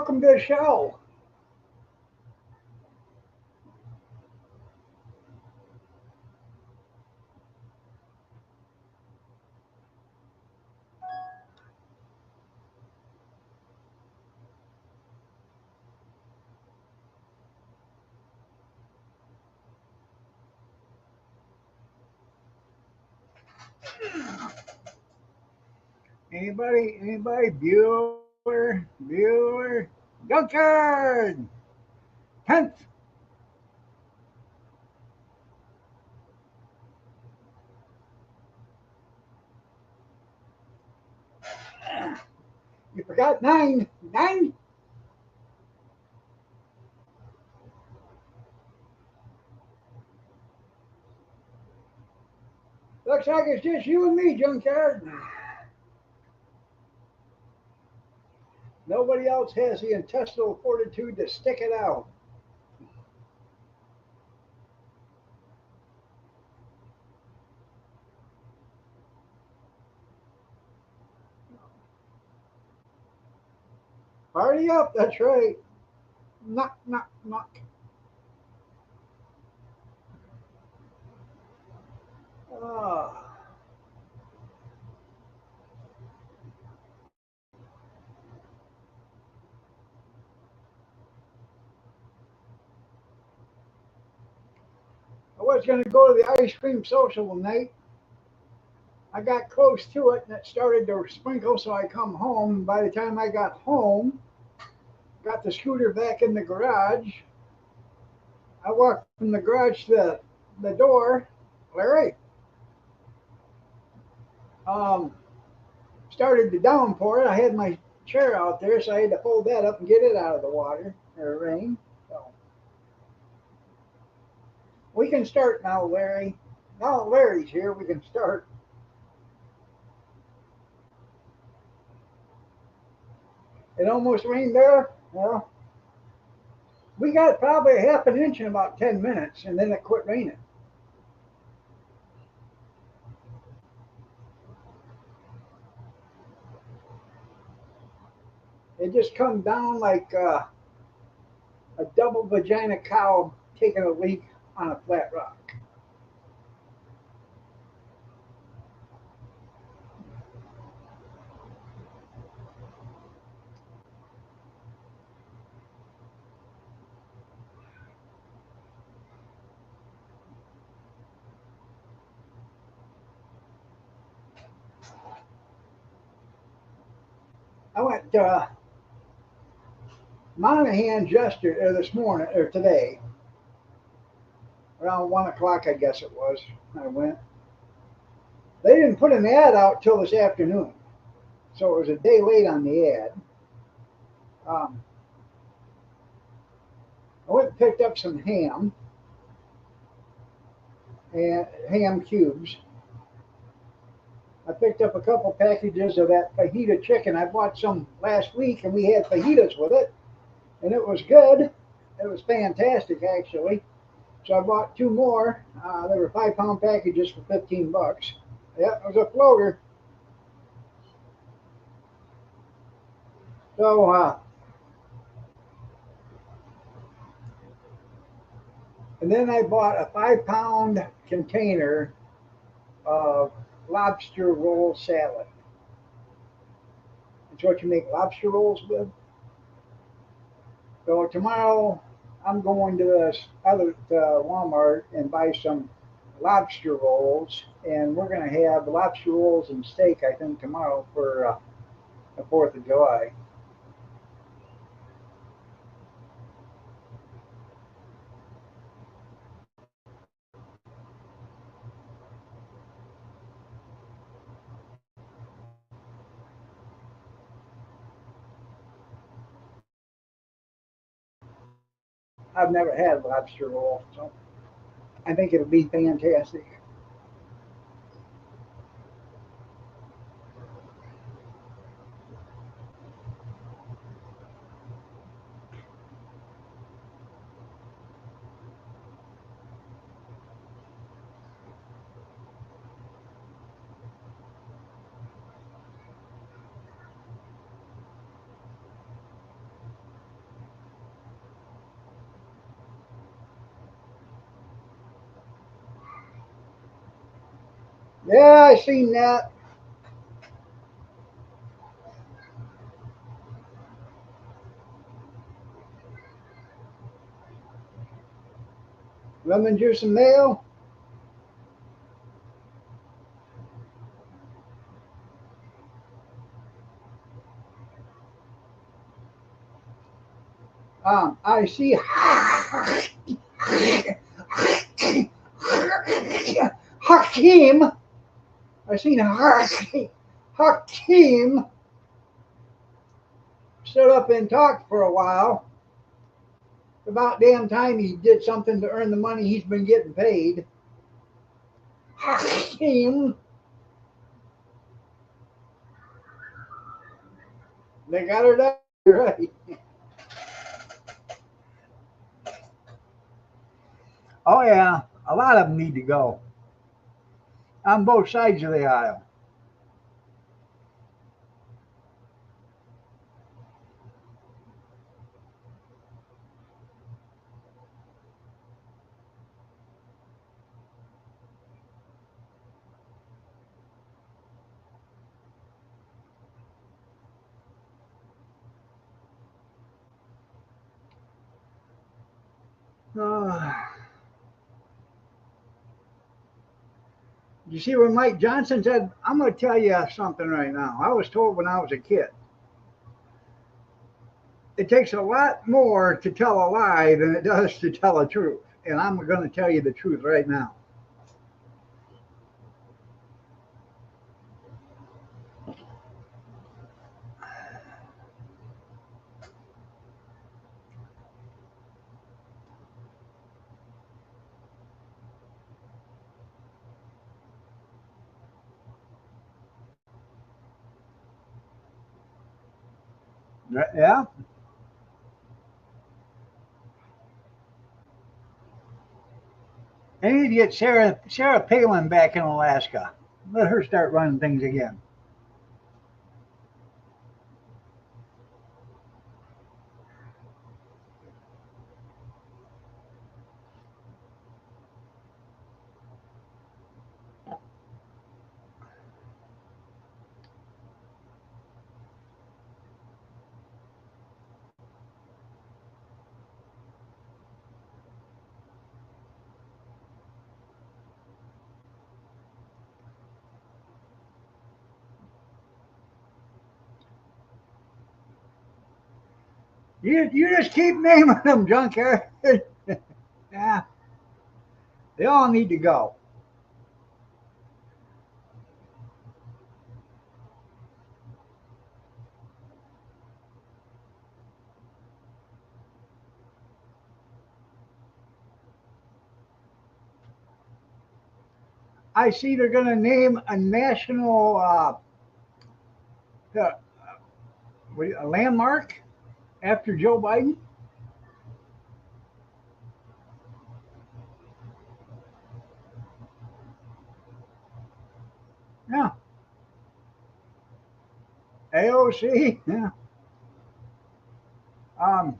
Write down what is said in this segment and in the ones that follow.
welcome to the show. Anybody? Bueller, Duncan! 10th. You forgot 9. 9? Looks like it's just you and me, Junkyard. Nobody else has the intestinal fortitude to stick it out. Party up, that's right. Knock, knock, knock. Ah. I was going to go to the ice cream social tonight. I got close to it and it started to sprinkle, so I come home. By the time I got home, got the scooter back in the garage. I walked from the garage to the door. Larry, um, started to downpour. I had my chair out there, so I had to fold that up and get it out of the water or rain. So we can start now, Larry. Now Larry's here, we can start. It almost rained there. Well, we got probably a half an inch in about 10 minutes, and then it quit raining. It just come down like a double vagina cow taking a leak on a flat rock. I went Monahan yesterday or this morning or today around 1 o'clock, I guess it was. I went. They didn't put an ad out till this afternoon, so it was a day late on the ad. Um, I went and picked up some ham and ham cubes. I picked up a couple packages of that fajita chicken. I bought some last week, and we had fajitas with it, and it was good. It was fantastic, actually. So I bought two more. They were 5-pound packages for $15. Yeah, it was a floater. So, and then I bought a 5-pound container of lobster roll salad. It's what you make lobster rolls with. So tomorrow I'm going to this other Walmart and buy some lobster rolls, and we're going to have lobster rolls and steak, I think, tomorrow for the 4th of July. I've never had lobster roll, so I think it'll be fantastic. Yeah, I seen that. Lemon juice and mayo. I see Hakeem. I seen Hakeem stood up and talked for a while. About damn time he did something to earn the money he's been getting paid. Hakeem. They got her done. Right. Oh yeah, a lot of them need to go on both sides of the aisle. Uh, you see what Mike Johnson said? I'm going to tell you something right now. I was told when I was a kid, it takes a lot more to tell a lie than it does to tell a truth. And I'm going to tell you the truth right now. Yeah? They need to get Sarah Palin back in Alaska. Let her start running things again. You just keep naming them, junkyard. Yeah, they all need to go. I see they're going to name a national uh, a landmark after Joe Biden. Yeah, AOC. Yeah. Um,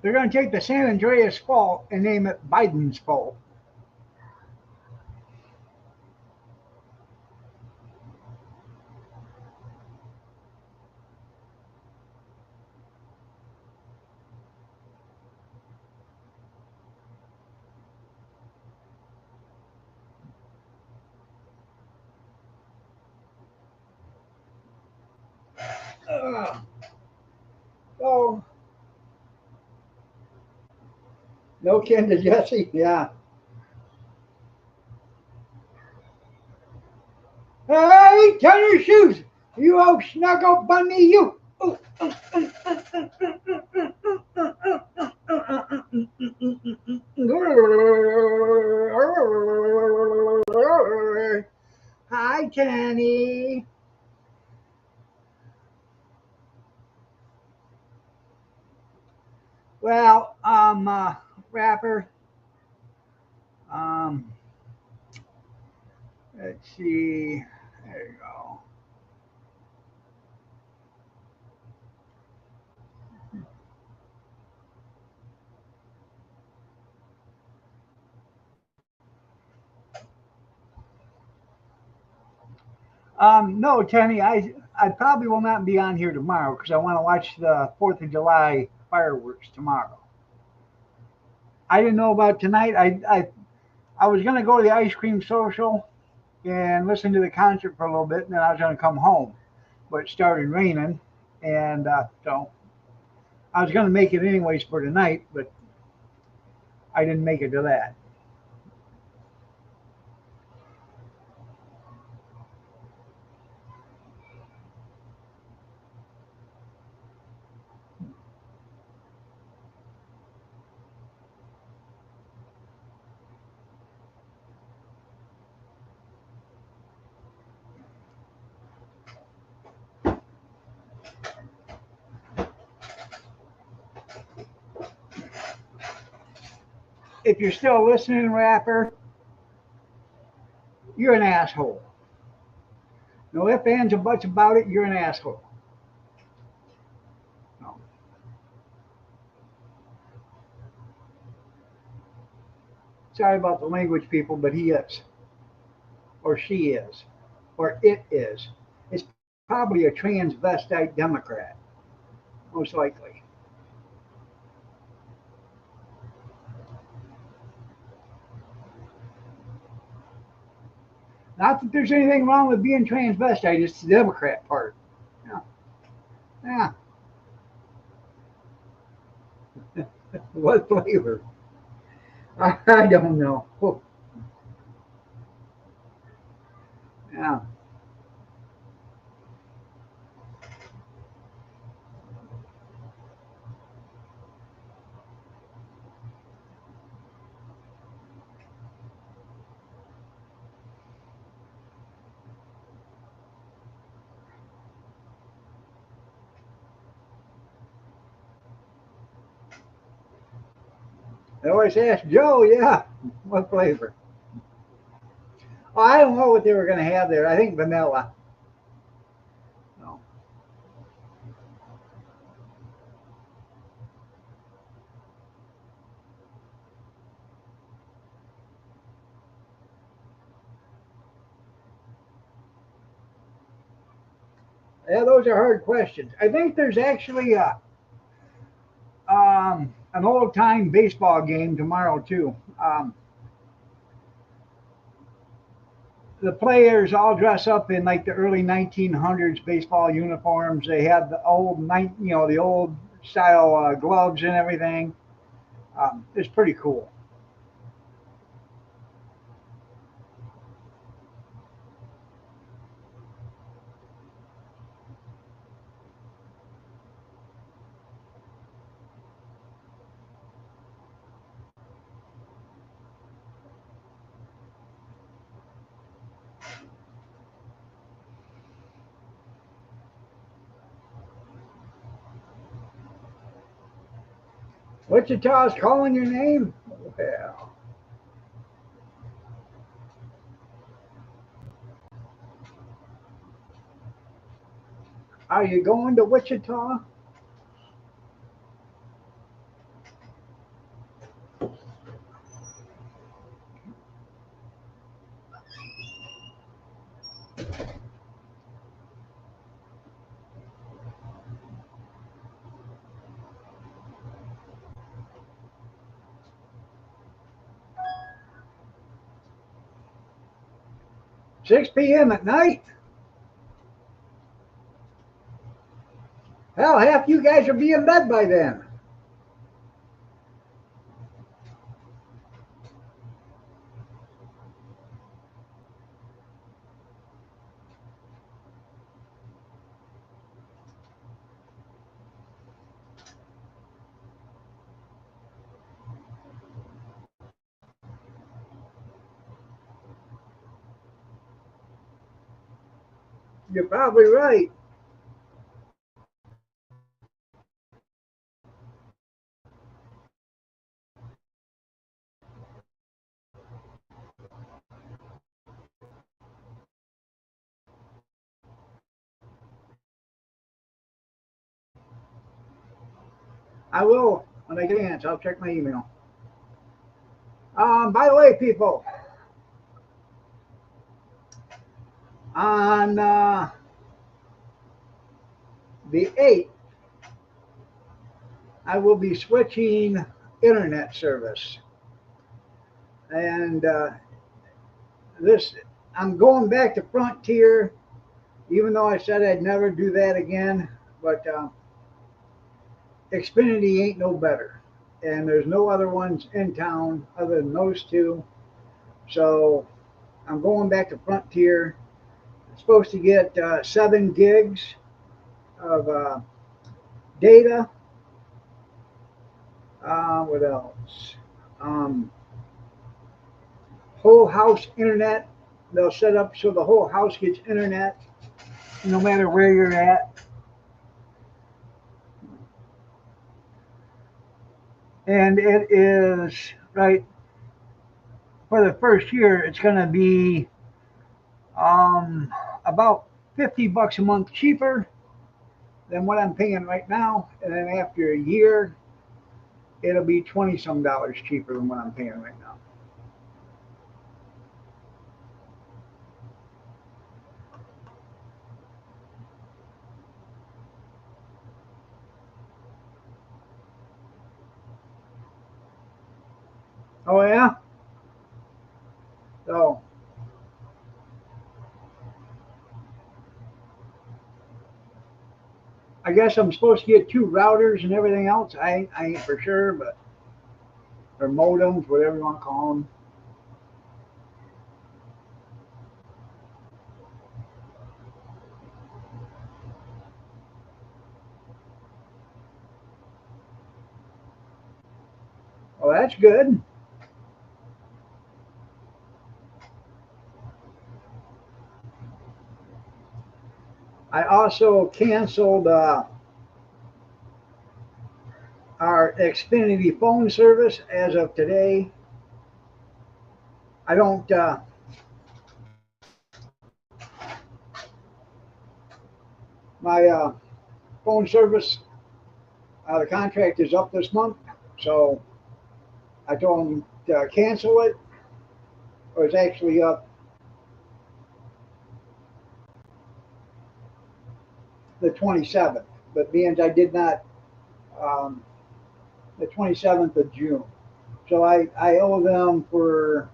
they're going to take the San Andreas Fault and name it Biden's Fault. Uh, oh, no kin to Jesse. Yeah. Hey, turn your shoes. You old snuggle bunny, you. Hi, Kenny. Well, rapper. Um, let's see. There you go. No, Tenny, I probably will not be on here tomorrow because I want to watch the 4th of July fireworks tomorrow. I didn't know about tonight. I was going to go to the ice cream social and listen to the concert for a little bit, and then I was going to come home. But it started raining, and so I was going to make it anyways for tonight, but I didn't make it to that. If you're still listening, rapper, you're an asshole. No ifs, ands, or buts about it. You're an asshole. No. Sorry about the language, people, but he is, or she is, or it is. It's probably a transvestite Democrat, most likely. Not that there's anything wrong with being transvestite, it's the Democrat part. Yeah. Yeah. What flavor? I don't know. Oh, yeah. I always ask Joe, yeah, what flavor? Oh, I don't know what they were going to have there. I think vanilla. No. Yeah, those are hard questions. I think there's actually an old time baseball game tomorrow too. The players all dress up in like the early 1900s baseball uniforms. They have the the old style gloves and everything. It's pretty cool. Wichita's calling your name? Well, are you going to Wichita? 6 p.m. at night? Hell, half you guys will be in bed by then. You're probably right. I will when I get a chance. I'll check my email. By the way, people, On the 8th, I will be switching internet service. And this, I'm going back to Frontier, even though I said I'd never do that again. But Xfinity ain't no better. And there's no other ones in town other than those two. So I'm going back to Frontier. I'm supposed to get 7 gigs of data. What else? Um, Whole house internet. They'll set up so the whole house gets internet no matter where you're at. And it is, right, for the first year, it's going to be about $50 a month cheaper than what I'm paying right now. And then after a year, it'll be 20 some dollars cheaper than what I'm paying right now. Oh, yeah? So I guess I'm supposed to get 2 routers and everything else. I ain't for sure, but or modems, whatever you want to call them. Well, that's good. I also canceled our Xfinity phone service as of today. I don't. My phone service, the contract is up this month, so I told them to cancel it. It was actually up the 27th, but being I did not um, the 27th of June, so I owe them for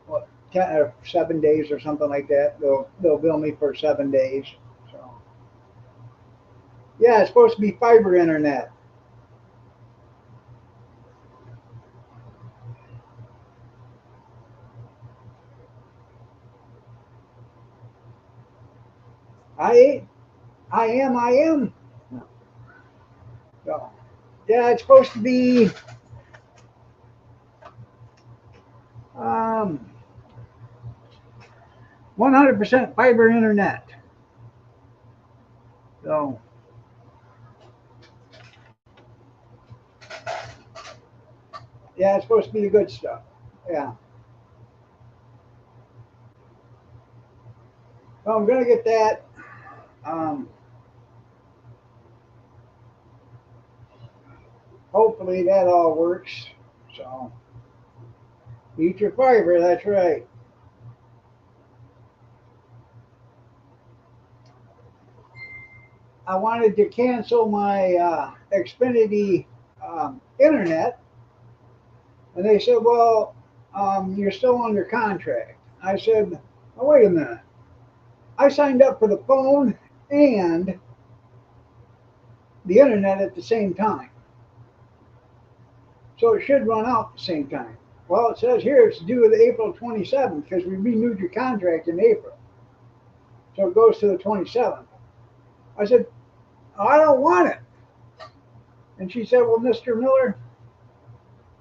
what 10 or 7 days or something like that. They'll bill me for 7 days. So yeah, it's supposed to be fiber internet. I I am. So, yeah, it's supposed to be um, 100% fiber internet. So yeah, it's supposed to be the good stuff. Yeah. So I'm gonna get that. Um, Hopefully that all works. So eat your fiber. That's right. I wanted to cancel my Xfinity internet, and they said, "Well, you're still under contract." I said, "Oh, wait a minute. I signed up for the phone and the internet at the same time, so it should run out at the same time." Well, it says here it's due to April 27th because we renewed your contract in April, so it goes to the 27th. I said, "I don't want it." And she said, "Well, Mr. Miller,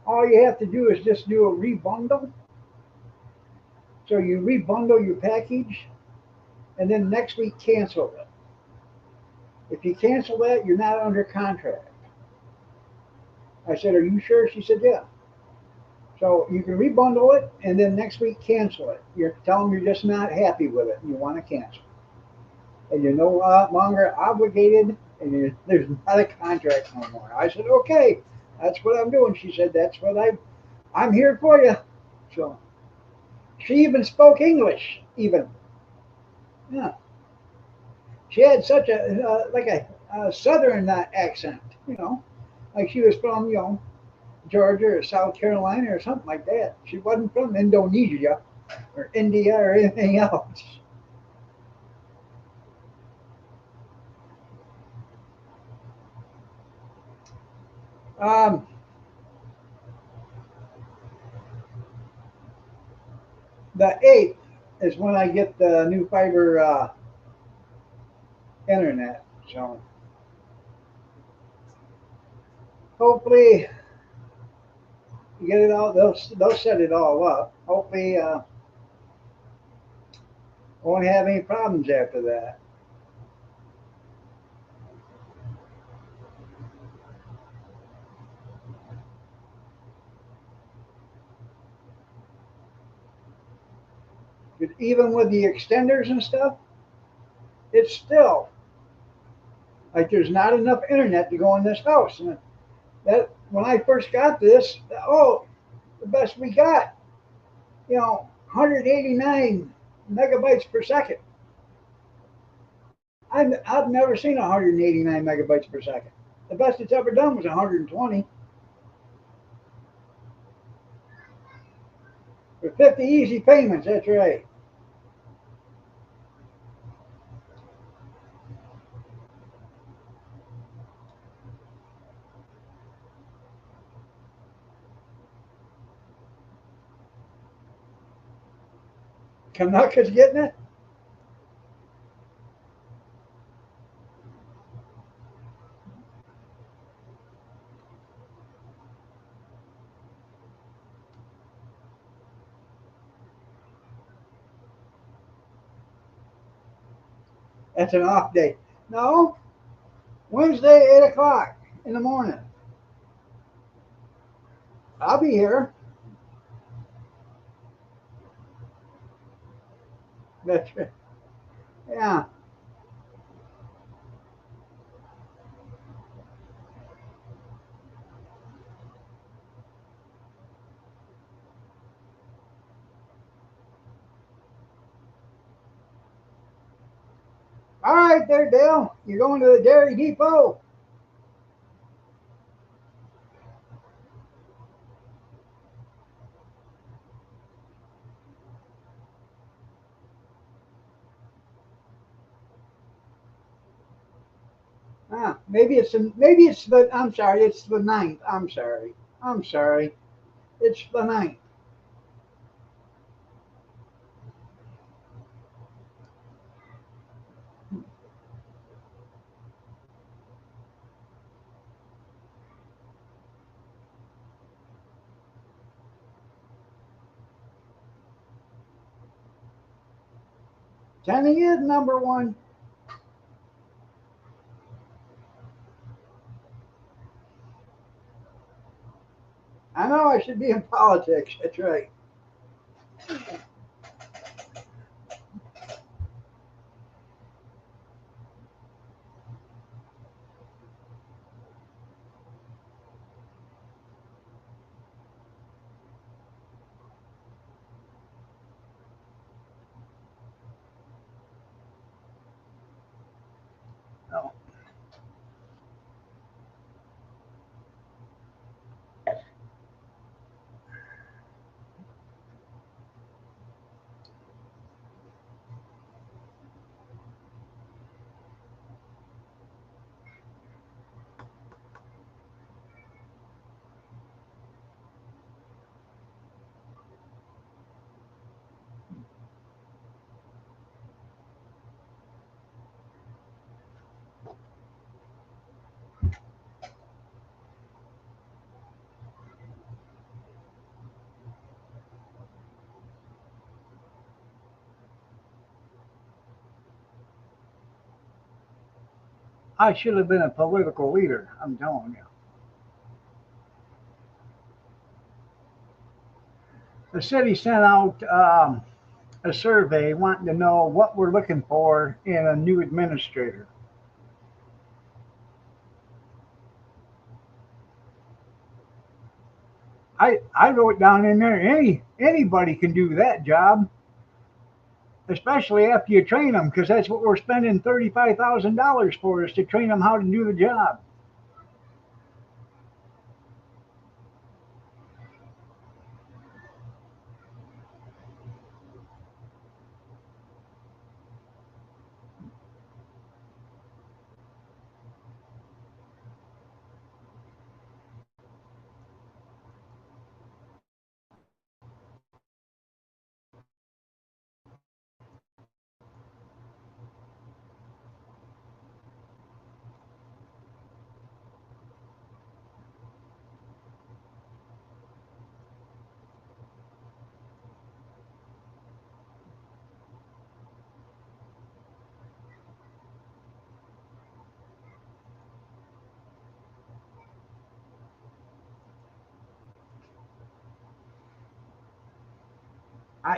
all you have to do is just do a rebundle. So you rebundle your package and then next week cancel it. If you cancel that, you're not under contract." I said, "Are you sure?" She said, "Yeah." So you can rebundle it and then next week cancel it. You tell them you're just not happy with it and you want to cancel. And you're no longer obligated and there's not a contract no more. I said, "Okay, that's what I'm doing." She said, "That's what I'm here for you." So she even spoke English, even. Yeah, she had such a like a southern accent, like she was from Georgia or South Carolina or something like that. She wasn't from Indonesia or India or anything else. Um, the 8th is when I get the new fiber internet. So hopefully you get it all. They'll set it all up. Hopefully, won't have any problems after that. But even with the extenders and stuff, it's still like there's not enough internet to go in this house. And that when I first got this, oh, the best we got, 189 megabytes per second. I've never seen 189 megabytes per second. The best it's ever done was 120 for 50 easy payments. That's right. Canucks getting it. That's an off day. No, Wednesday, 8 o'clock in the morning. I'll be here. That's right. Yeah. All right, there, Dale. You're going to the Dairy Depot. Maybe it's the. I'm sorry. It's the ninth. I'm sorry. I'm sorry. It's the ninth. Tenny is number one. I know I should be in politics. That's right. No. I should have been a political leader. I'm telling you. The city sent out a survey wanting to know what we're looking for in a new administrator. I wrote down in there anybody can do that job especially after you train them, because that's what we're spending $35,000 for, is to train them how to do the job.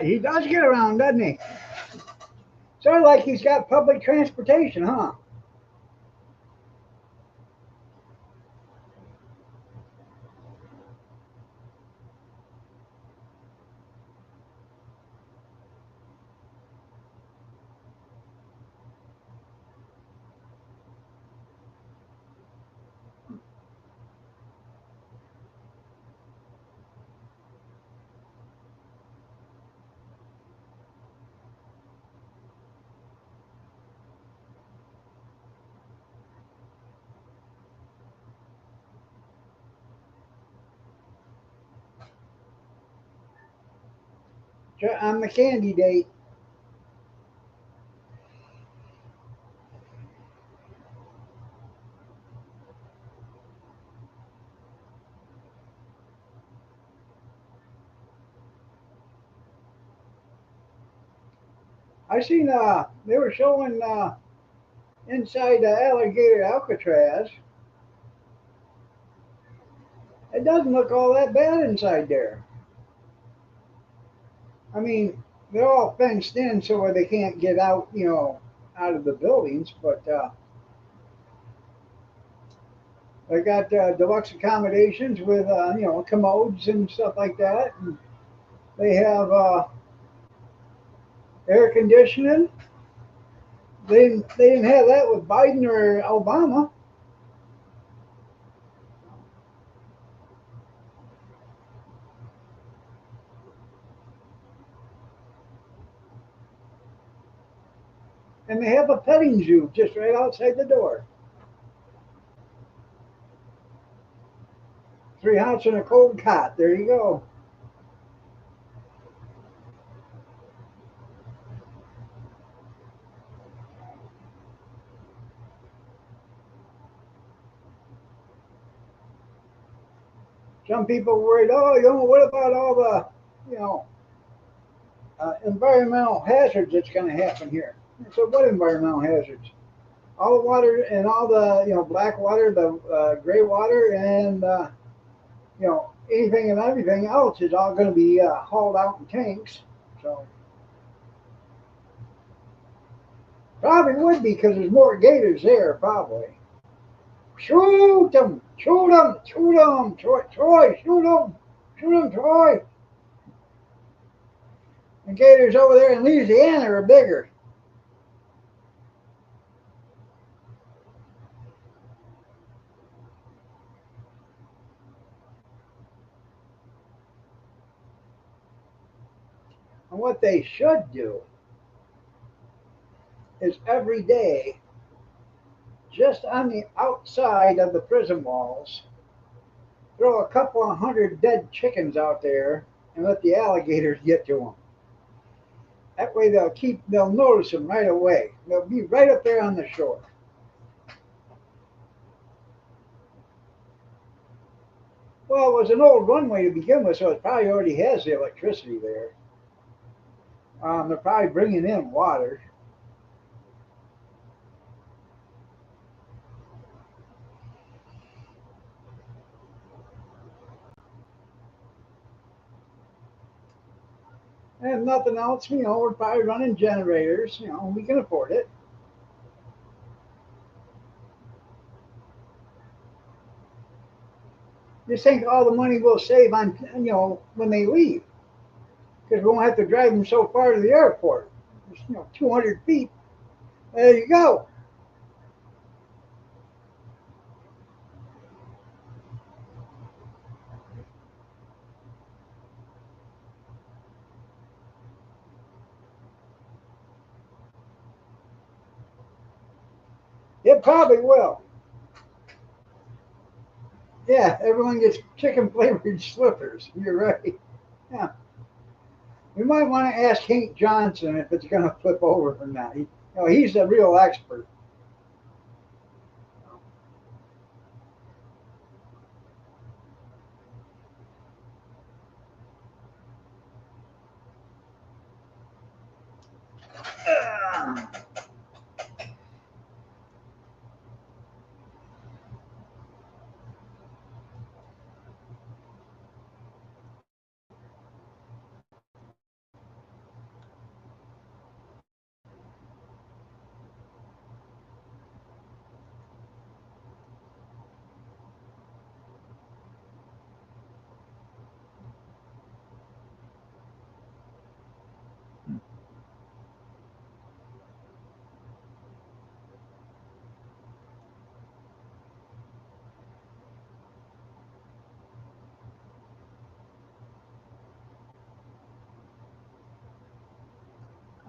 He does get around, doesn't he? Sort of like he's got public transportation, huh? On the candy date. I seen they were showing inside the alligator Alcatraz. It doesn't look all that bad inside there. I mean, they're all fenced in so where they can't get out, out of the buildings. But they got deluxe accommodations with, commodes and stuff like that. And they have air conditioning. They didn't have that with Biden or Obama. And they have a petting zoo just right outside the door. 3 hots and a cold cot. There you go. Some people worried, oh, what about all the, you know, environmental hazards that's going to happen here? So what environmental hazards? All the water and all the, black water, the gray water, and, anything and everything else is all going to be hauled out in tanks. So probably would be because there's more gators there, probably. Shoot them! Shoot them! Shoot them! Troy! Shoot them! Shoot them, Troy! The gators over there in Louisiana are bigger. And what they should do is every day, just on the outside of the prison walls, throw a couple of hundred dead chickens out there and let the alligators get to them. That way they'll notice them right away. They'll be right up there on the shore. Well, it was an old runway to begin with, so it probably already has the electricity there. They're probably bringing in water. And nothing else, we're probably running generators, we can afford it. Just think all the money we'll save on, when they leave, because we won't have to drive them so far to the airport. Just, 200 feet. There you go. It probably will. Yeah, everyone gets chicken flavored slippers. You're right. Yeah. We might want to ask Hank Johnson if it's going to flip over or not. He's a real expert.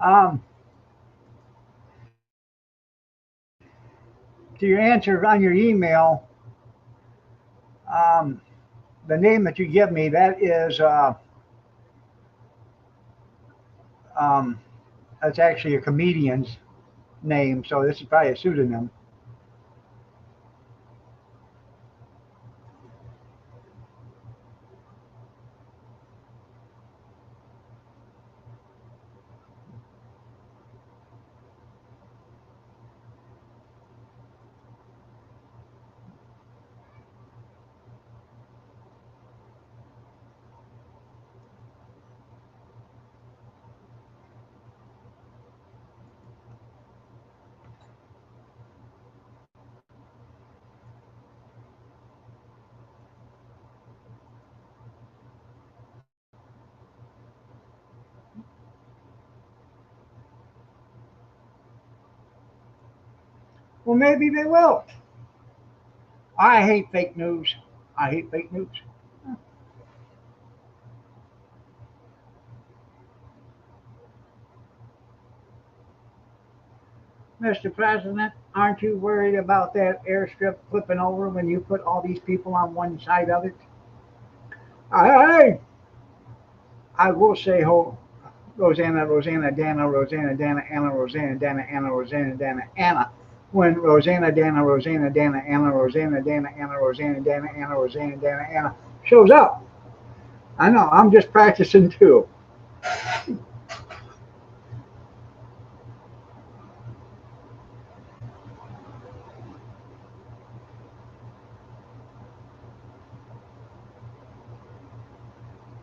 Um, to your answer on your email, um, the name that you give me, that is, um, that's actually a comedian's name, so this is probably a pseudonym. Well, maybe they will. I hate fake news. I hate fake news. Mr. President, aren't you worried about that airstrip flipping over when you put all these people on one side of it? I, I will say, Rosanna, Rosanna, Dana, Rosanna, Dana, Anna, Rosanna, Dana, Anna, Rosanna, Dana, Anna. When Rosanna, Dana, Rosanna, Dana, Anna, Rosanna, Dana, Anna, Rosanna, Dana, Anna, Rosanna, Dana, Anna shows up. I know, I'm just practicing too.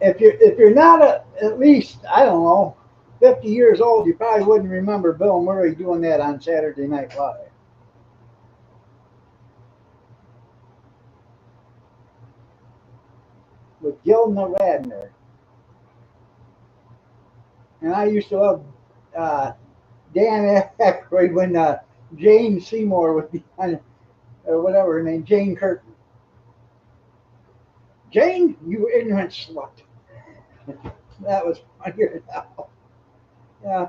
If you're not at least, I don't know, 50 years old, you probably wouldn't remember Bill Murray doing that on Saturday Night Live with Gilda Radner. And I used to love uh, Dan Aykroyd when Jane Seymour would be on, or whatever her name, Jane Curtin. Jane, you ignorant slut. That was funnier now. Yeah,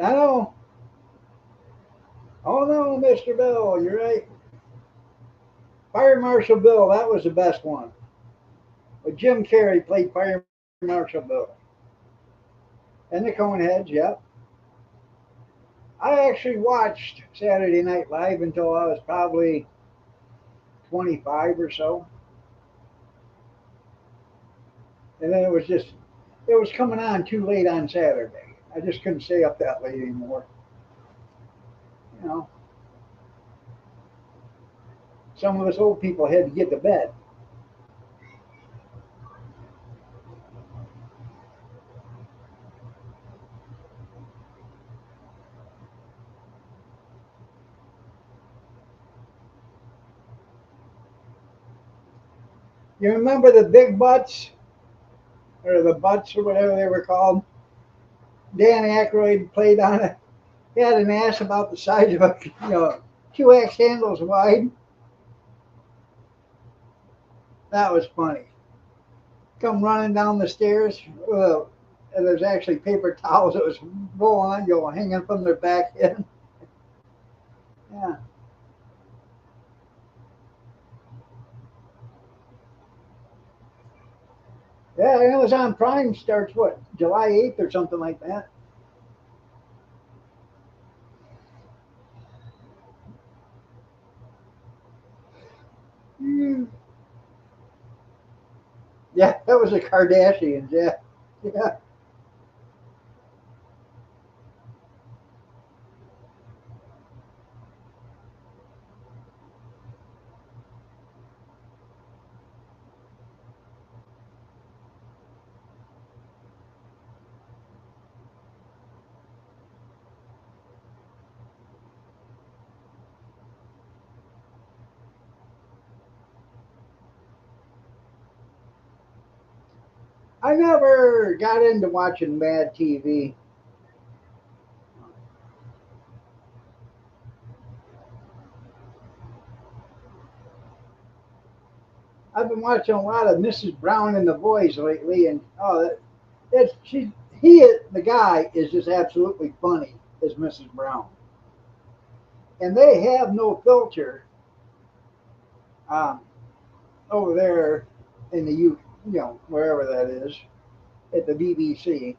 I know. Oh no, Mr. Bill, you're right. Fire Marshal Bill, that was the best one. But Jim Carrey played Fire Marshal Bill. And the Coneheads, yep. I actually watched Saturday Night Live until I was probably 25 or so. And then it was coming on too late on Saturday. I just couldn't stay up that late anymore. You know, some of us old people had to get to bed. You remember the big butts or the butts or whatever they were called? Dan Aykroyd played on it. He had an ass about the size of a, 2X handles wide. That was funny. Come running down the stairs. And there's actually paper towels that was rolling on, hanging from their back end. Yeah. Yeah, Amazon Prime starts what, July 8th or something like that. Mm. Yeah, that was the Kardashians. Yeah. Yeah. I never got into watching bad TV. I've been watching a lot of Mrs. Brown and the Boys lately, and that's the guy is just absolutely funny as Mrs. Brown, and they have no filter um, over there in the wherever that is at the BBC,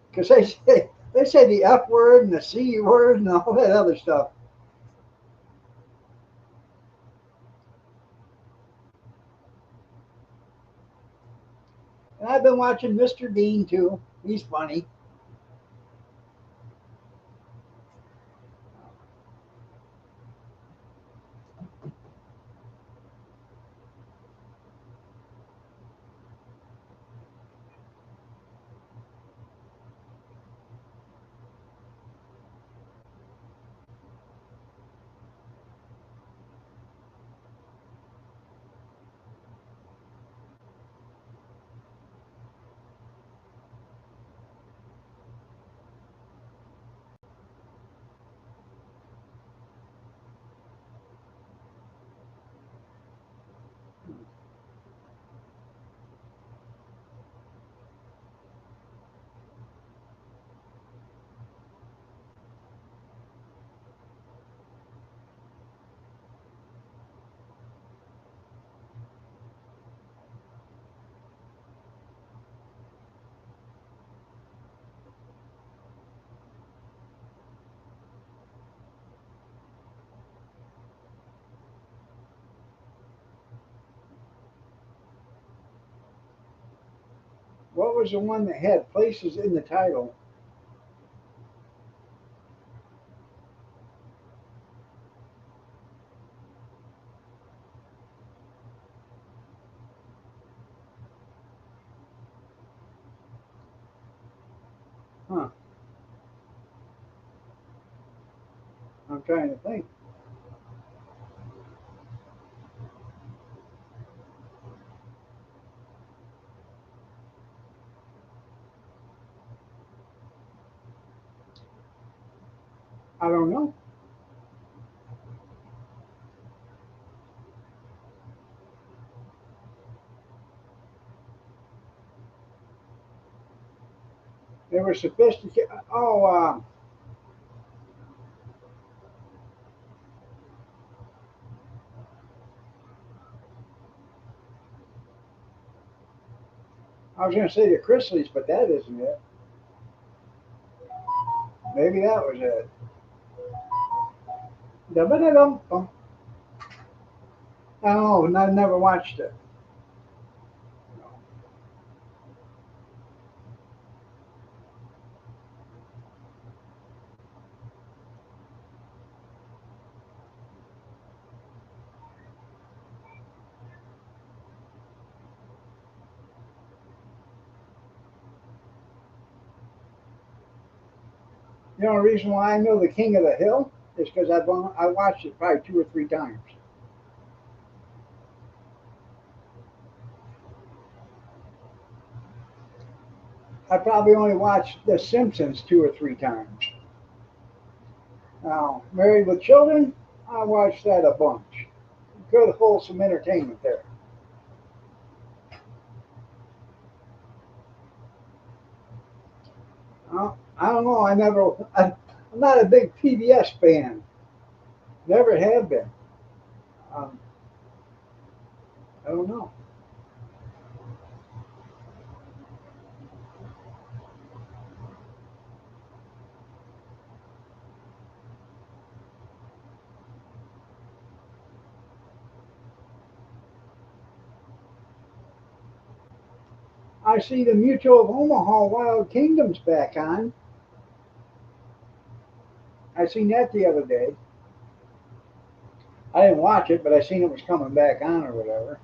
because they say the F word and the C word and all that other stuff. And I've been watching Mr. Bean too. He's funny. What was the one that had places in the title? Huh? I'm trying to think. I don't know. They were sophisticated. Oh, I was going to say the Chrisleys, but that isn't it. Maybe that was it. Da-ba-da-dum-bum. Oh, I never watched it. The only reason why I know the King of the Hill is because I watched it probably 2 or 3 times. I probably only watched The Simpsons 2 or 3 times. Now, Married with Children, I watched that a bunch. Good, wholesome entertainment there. I don't know. I'm not a big PBS fan. Never have been. Um, I don't know. I see the Mutual of Omaha Wild Kingdom's back on. I seen that the other day. I didn't watch it, but I seen it was coming back on or whatever.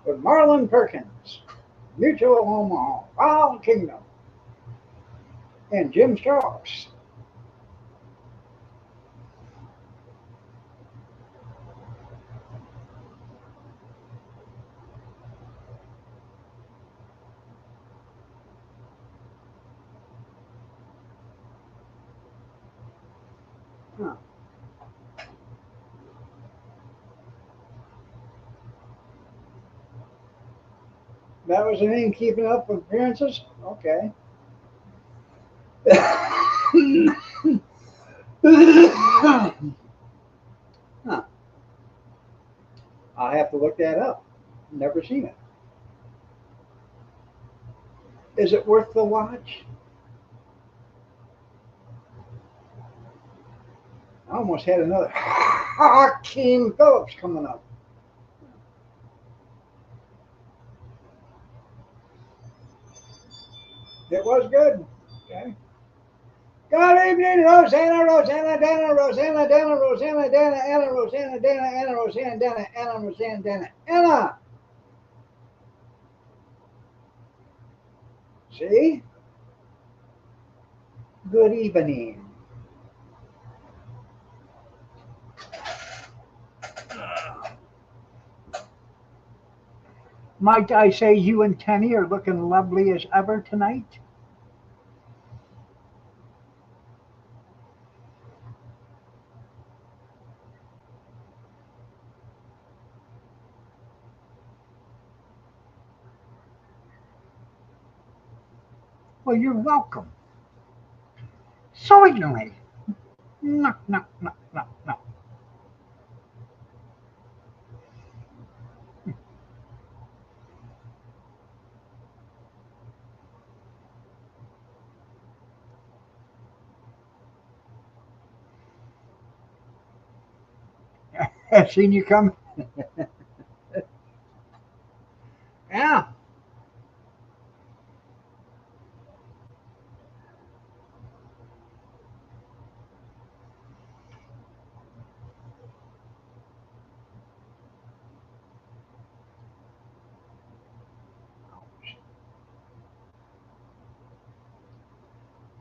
With Marlon Perkins, Mutual of Omaha Wild Kingdom, and Jim Strauss. Huh. That was the name, Keeping Up with Appearances? Okay. Huh. I'll have to look that up. Never seen it. Is it worth the watch? I almost had another Hakeem Phillips coming up. It was good. Okay. Good evening, Rosanna, Rosanna, Dana, Rosanna, Dana, Rosanna, Dana, Anna, Rosanna, Dana, Anna, Rosanna, Dana, Anna, Rosanna, Dana, Anna. See? Good evening. Might I say you and Tenny are looking lovely as ever tonight? Well, you're welcome. Certainly. No, no, no, no, no. I've seen you come. Yeah.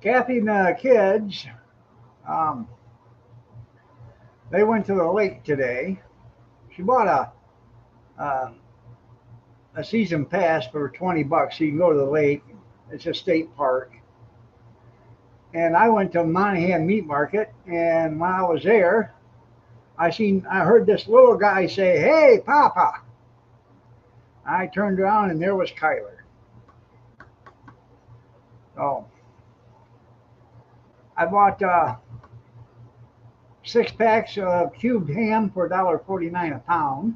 Kathy and the kids, um, they went to the lake today. She bought uh, a season pass for $20. So you can go to the lake. It's a state park. And I went to Monahan Meat Market, and when I was there, I heard this little guy say, "Hey, Papa." I turned around, and there was Kyler. So I bought 6 packs of cubed ham for $1.49 a pound.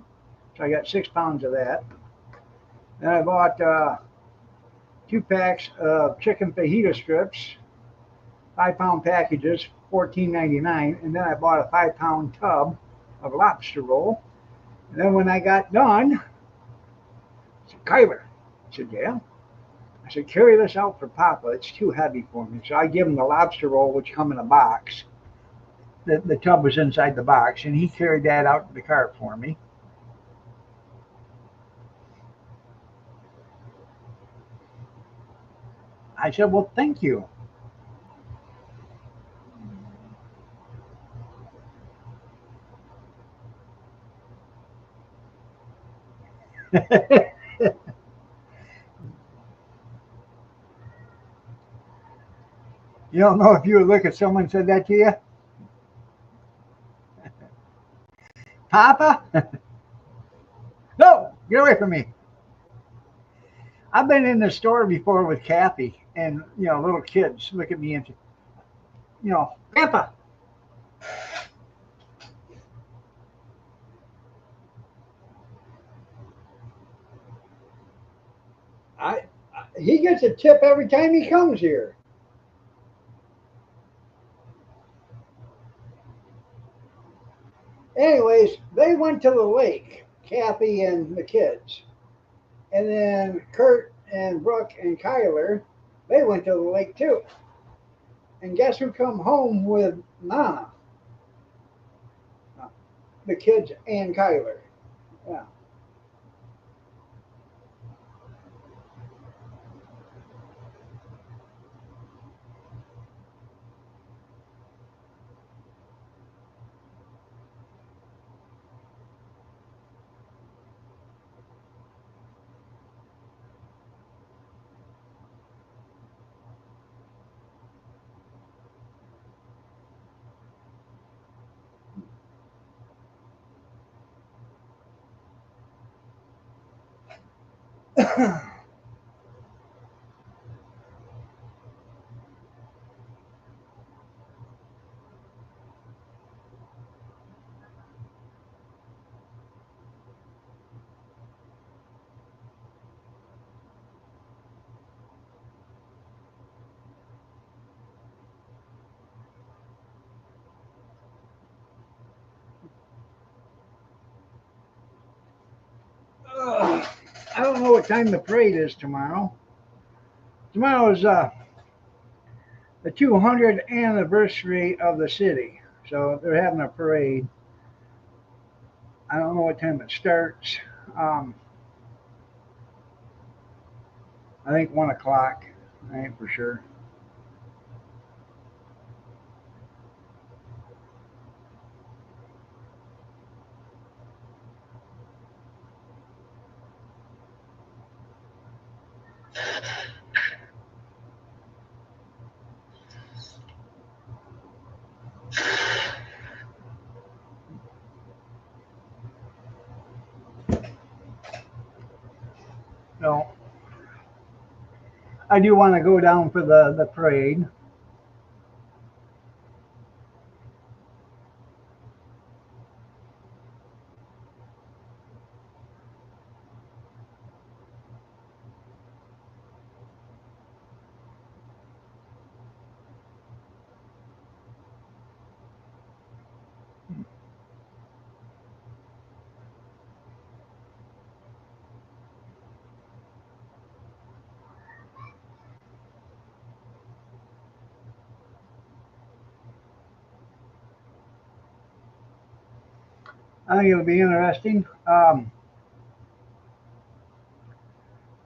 So I got 6 pounds of that. Then I bought 2 packs of chicken fajita strips, 5-pound packages, $14.99. And then I bought a 5-pound tub of lobster roll. And then when I got done, I said, "Kyler." I said, "Yeah." I said, carry this out for Papa. It's too heavy for me. So I give him the lobster roll, which come in a box. The tub was inside the box, and he carried that out to the cart for me. I said, well, thank you. You don't know if you would look at someone and said that to you? Papa? No, get away from me. I've been in the store before with Kathy, and little kids look at me and Grandpa. He gets a tip every time he comes here. Anyways, they went to the lake, Kathy and the kids, and then Kurt and Brooke and Kyler, they went to the lake too. And guess who come home with Nana? The kids and Kyler. Yeah. I don't know what time the parade is tomorrow. Tomorrow is the 200th anniversary of the city, so they're having a parade. I don't know what time it starts. Um, I think 1 o'clock. I ain't for sure. No, I do want to go down for the parade. I think it'll be interesting. Friend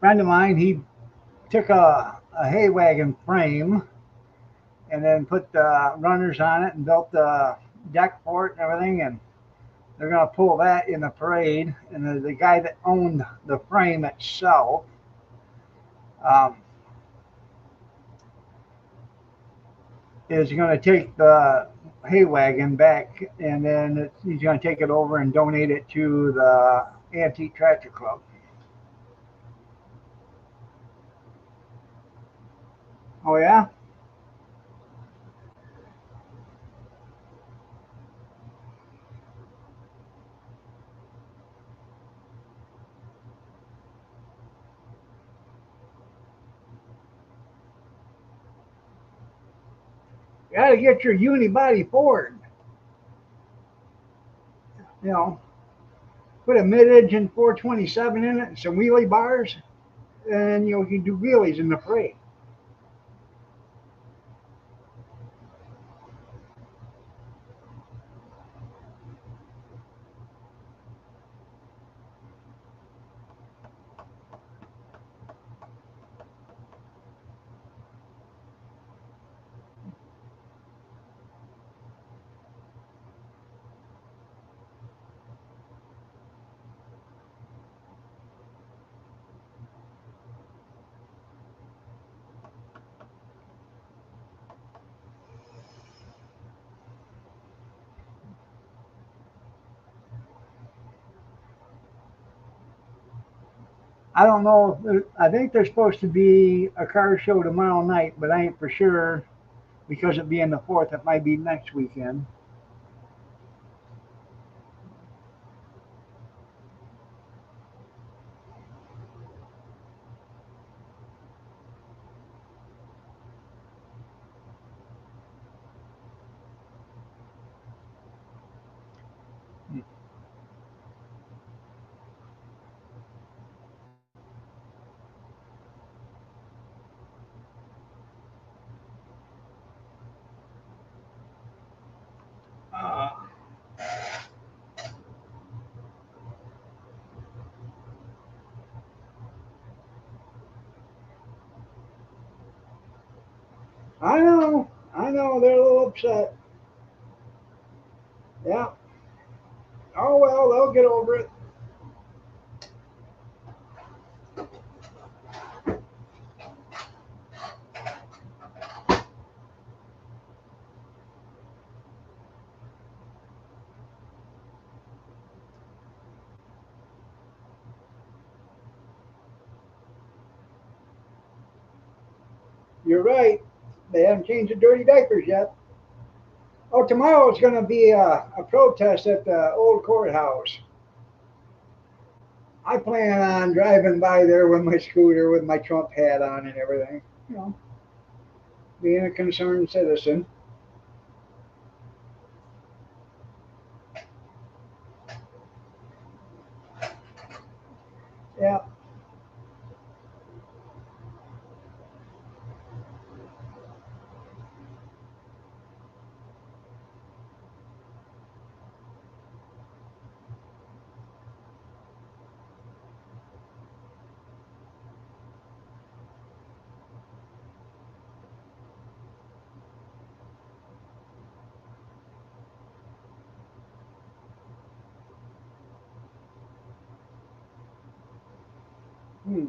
of mine, he took a hay wagon frame and then put the runners on it and built the deck for it and everything. And they're going to pull that in the parade. And the guy that owned the frame itself, um, is going to take the hay wagon back, and then he's going to take it over and donate it to the Antique Tractor Club. Oh yeah, you got to get your unibody Ford. You know, put a mid-engine 427 in it and some wheelie bars. and you can do wheelies in the parade. I don't know. I think there's supposed to be a car show tomorrow night, but I ain't for sure because it being the 4th, it might be next weekend. Uh, I know, they're a little upset. Yeah. Oh well, they'll get over it. You're right. They haven't changed the dirty diapers yet. Oh, tomorrow is going to be a protest at the old courthouse. I plan on driving by there with my scooter with my Trump hat on and everything. You know, being a concerned citizen. Yeah. Hmm.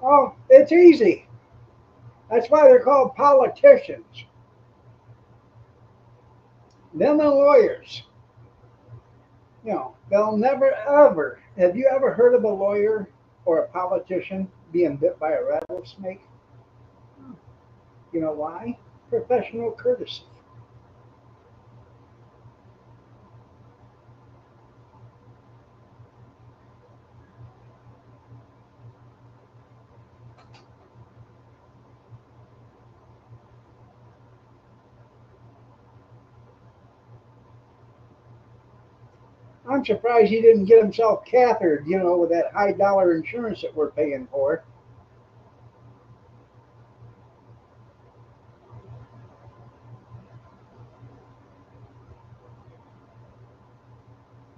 Oh, it's easy. That's why they're called politicians. Them and lawyers. You know, they'll never ever. Have you ever heard of a lawyer or a politician being bit by a rattlesnake? You know why? Professional courtesy. I'm surprised he didn't get himself cathered, you know, with that high dollar insurance that we're paying for.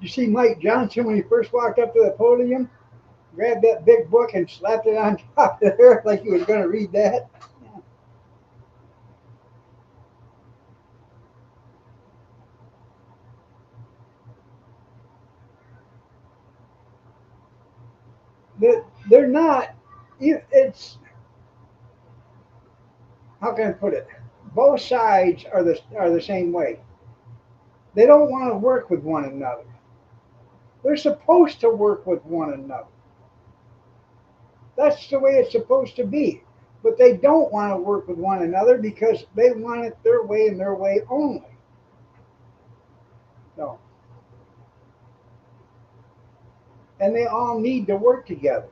You see Mike Johnson when he first walked up to the podium, grabbed that big book and slapped it on top of there like he was going to read that. They're not. It's how can I put it? Both sides are the same way. They don't want to work with one another. They're supposed to work with one another. That's the way it's supposed to be. but they don't want to work with one another because they want it their way and their way only. So, and they all need to work together.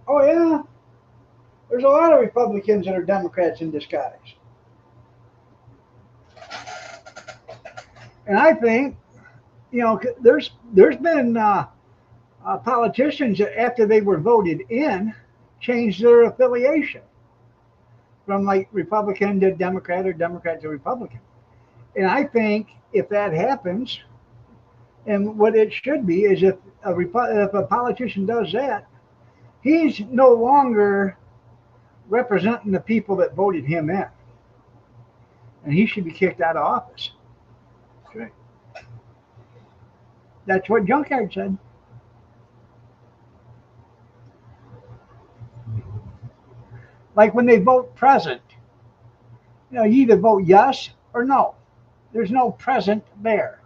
Oh yeah, there's a lot of Republicans that are Democrats in disguise, and I think there's been politicians that after they were voted in changed their affiliation from like Republican to Democrat or Democrat to Republican. And I think if that happens, and what it should be is if a politician does that, he's no longer representing the people that voted him in, and he should be kicked out of office. Okay. That's what Junkyard said. Like when they vote president, you either vote yes or no. There's no present there.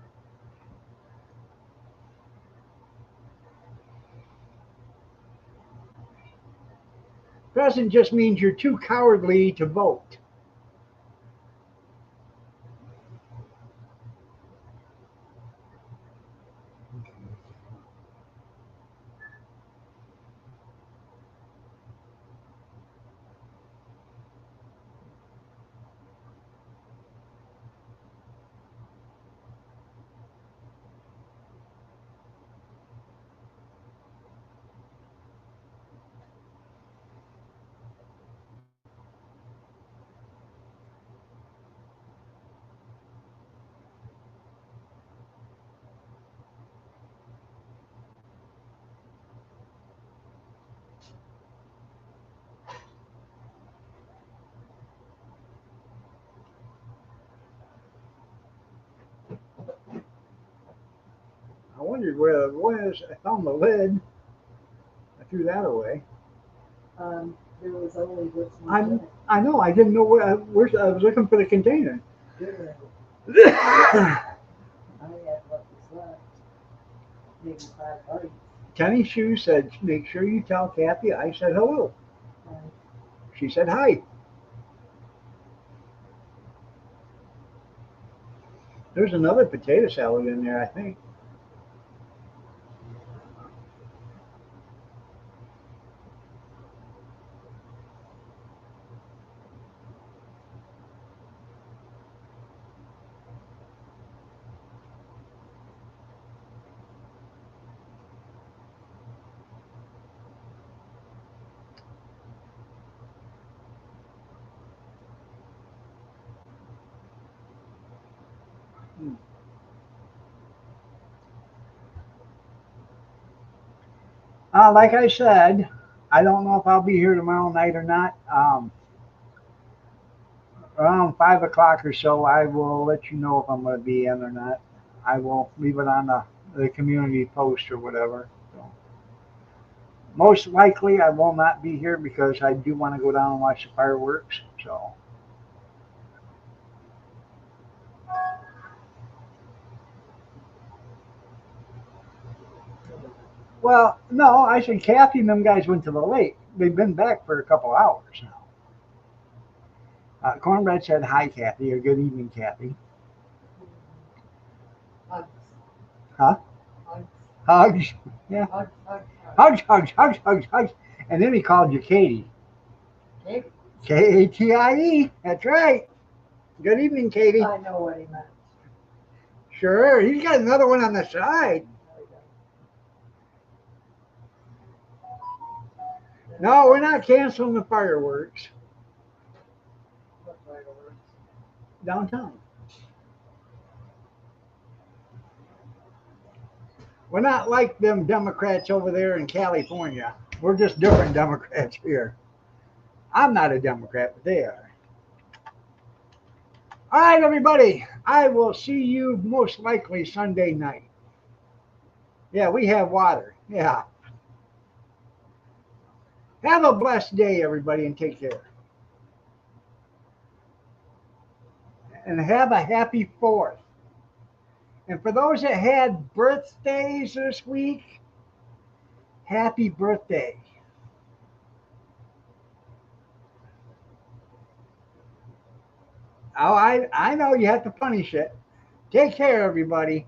Present just means you're too cowardly to vote. I wondered where it was. I found the lid. I threw that away. There was only this I one. I know. I didn't know where I was looking for the container. Good. I had what was left. Maybe 5 bites. Kenny Shoe said, "Make sure you tell Kathy I said hello." And She said hi. There's another potato salad in there, I think. Hmm. Like I said, I don't know if I'll be here tomorrow night or not. Around 5 o'clock or so, I will let you know if I'm going to be in or not. I will leave it on the community post or whatever. So, most likely, I will not be here because I do want to go down and watch the fireworks. So, well, no, I said Kathy and them guys went to the lake. They've been back for a couple hours now. Cornbread said hi, Kathy, or good evening, Kathy. hugs. Huh? Hugs. Hugs. Yeah. Hugs. Hugs. Hugs, hugs, hugs, hugs, hugs. And then he called you Katie. Maybe. Katie. That's right. Good evening, Katie. I know what he meant. Sure. He's got another one on the side. No, we're not canceling the fireworks What fireworks? downtown. We're not like them Democrats over there in California. We're just different Democrats here. I'm not a Democrat, but they are. All right, everybody. I will see you most likely Sunday night. Yeah, we have water. Yeah. Have a blessed day, everybody, and take care. And have a happy 4th. And for those that had birthdays this week, happy birthday. Oh, I know you have to punish it. Take care, everybody.